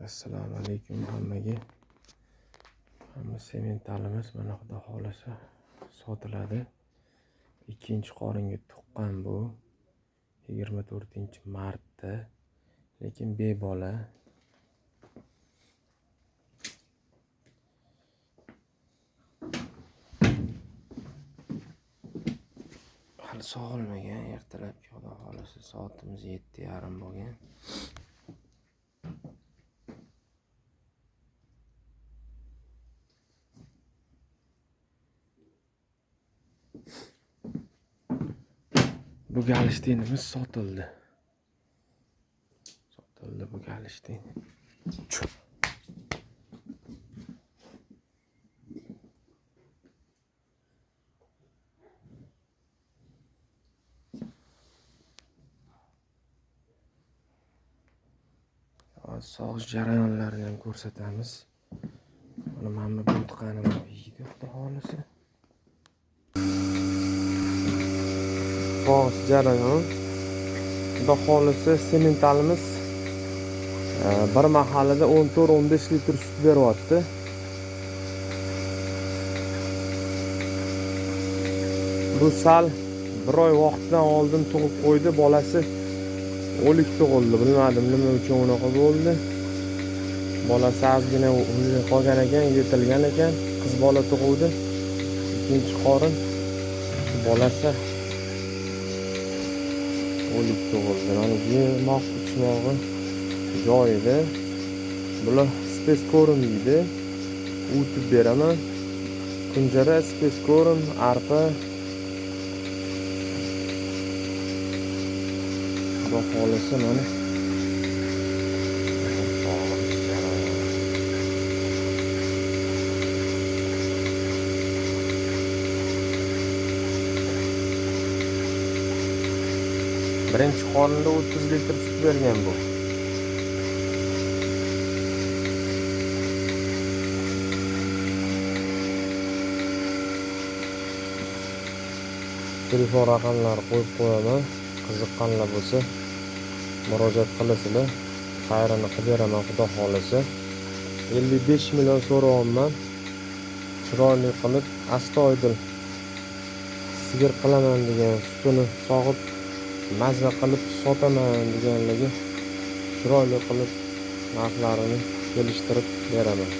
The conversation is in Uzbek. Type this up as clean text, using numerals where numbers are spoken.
Assalomu alaykum hammaga. Hamma sementalimiz mana xudo xolasa sotiladi. Ikkinchi qoringa tuqqan bu 24-martda, lekin bebola. Hali sog'ilmagan, ertalabki xudo xolasa soatimiz 7:30 bo'lgan. Bu galishtinimiz sotildi. Bu galishtin. Sog'ish jarayonlarini ham ko'rsatamiz. Mana hamma buntiqani yeydi xudo xolasa. Sog'ish jarayon. Xudo xolasa sementalimiz bir mahallada 14-15 litr sut beryapti. Bu sal bir oy vaqtdan oldin tug'ib qo'ydi, bolasi o'lik tug'ildi. Bilmadim nima uchun unaqa bo'ldi. Bolasi ozgina qolgan ekan, yetilgan ekan, qiz bola tug'ildi. Ikkinchi qorin bolasi o'lik tug'ildi. Mana yemoq ichmog'i joyida. Bular speskorum deydi. Utib beraman. Kunjara, speskorum, arpa. Xudo xolasa mana birinchi qorinda 30 litr sut bergan bu. Telefon raqamlari qo'yib qo'yaman. Qiziqqanlar bo'lsa murojaat qilasizlar. Xayrini qilib beraman xudo xolasa. 55 million so'rayapman. Chiroyli qilib astoydil sigir qilaman degan, sutini sog'ib mazza qilib sotaman deganlarga chiroyli qilib narxlarini kelishtirib beraman.